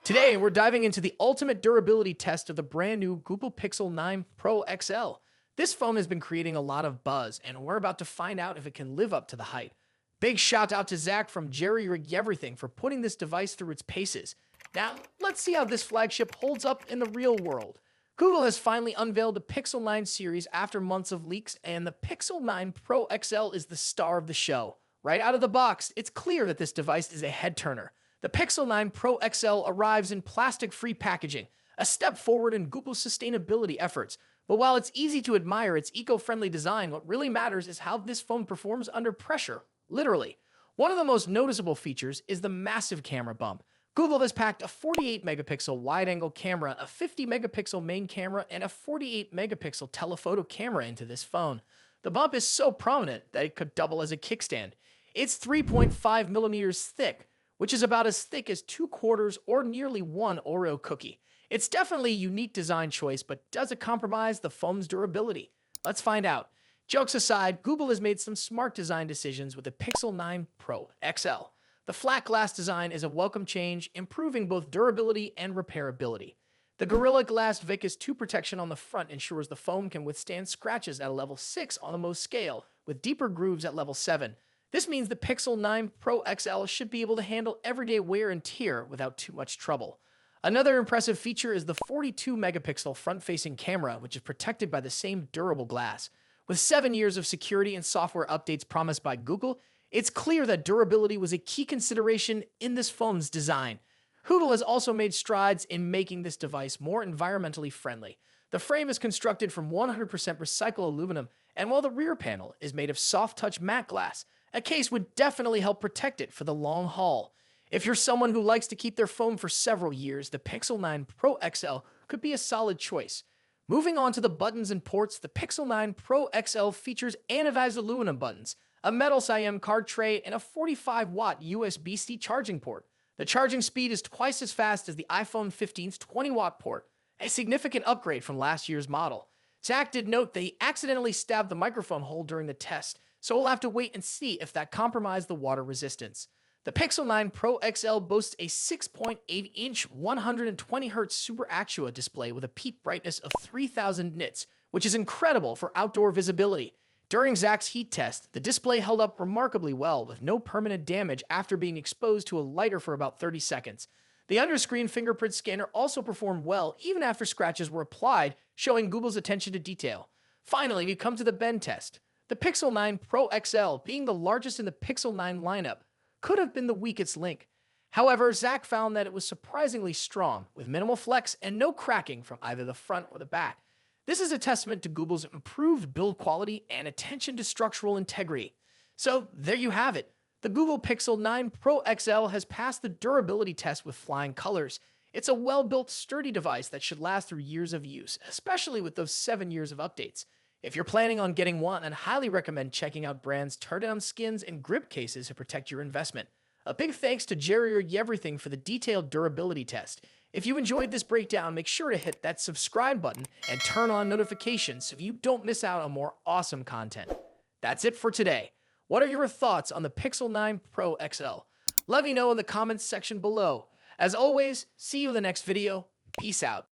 Today, we're diving into the ultimate durability test of the brand new Google Pixel 9 Pro XL. This phone has been creating a lot of buzz, and we're about to find out if it can live up to the hype. Big shout out to Zach from Jerry Rig Everything for putting this device through its paces. Now, let's see how this flagship holds up in the real world. Google has finally unveiled the Pixel 9 series after months of leaks, and the Pixel 9 Pro XL is the star of the show. Right out of the box, it's clear that this device is a head-turner. The Pixel 9 Pro XL arrives in plastic-free packaging, a step forward in Google's sustainability efforts. But while it's easy to admire its eco-friendly design, what really matters is how this phone performs under pressure, literally. One of the most noticeable features is the massive camera bump. Google has packed a 48-megapixel wide-angle camera, a 50-megapixel main camera, and a 48-megapixel telephoto camera into this phone. The bump is so prominent that it could double as a kickstand. It's 3.5 millimeters thick, which is about as thick as 2/4 or nearly one Oreo cookie. It's definitely a unique design choice, but does it compromise the phone's durability? Let's find out. Jokes aside, Google has made some smart design decisions with the Pixel 9 Pro XL. The flat glass design is a welcome change, improving both durability and repairability. The Gorilla Glass Vicus 2 protection on the front ensures the phone can withstand scratches at a level 6 on the most scale, with deeper grooves at level 7. This means the Pixel 9 Pro XL should be able to handle everyday wear and tear without too much trouble. Another impressive feature is the 42-megapixel front-facing camera, which is protected by the same durable glass. With 7 years of security and software updates promised by Google, it's clear that durability was a key consideration in this phone's design. Google has also made strides in making this device more environmentally friendly. The frame is constructed from 100% recycled aluminum, and while the rear panel is made of soft-touch matte glass, a case would definitely help protect it for the long haul. If you're someone who likes to keep their phone for several years, the Pixel 9 Pro XL could be a solid choice. Moving on to the buttons and ports, the Pixel 9 Pro XL features anodized aluminum buttons, a metal SIM card tray, and a 45-watt USB-C charging port. The charging speed is twice as fast as the iPhone 15's 20-watt port, a significant upgrade from last year's model. Zach did note that he accidentally stabbed the microphone hole during the test, so we'll have to wait and see if that compromised the water resistance. The Pixel 9 Pro XL boasts a 6.8-inch 120Hz Super Actua display with a peak brightness of 3000 nits, which is incredible for outdoor visibility. During Zach's heat test, the display held up remarkably well with no permanent damage after being exposed to a lighter for about 30 seconds. The underscreen fingerprint scanner also performed well even after scratches were applied, showing Google's attention to detail. Finally, we come to the bend test. The Pixel 9 Pro XL, being the largest in the Pixel 9 lineup, could have been the weakest link. However, Zach found that it was surprisingly strong, with minimal flex and no cracking from either the front or the back. This is a testament to Google's improved build quality and attention to structural integrity. So there you have it. The Google Pixel 9 Pro XL has passed the durability test with flying colors. It's a well-built, sturdy device that should last through years of use, especially with those 7 years of updates. If you're planning on getting one, I'd highly recommend checking out brands turn-down skins and grip cases to protect your investment. A big thanks to Jerry Rig Everything for the detailed durability test. If you enjoyed this breakdown, make sure to hit that subscribe button and turn on notifications so you don't miss out on more awesome content. That's it for today. What are your thoughts on the Pixel 9 Pro XL? Let me know in the comments section below. As always, see you in the next video. Peace out.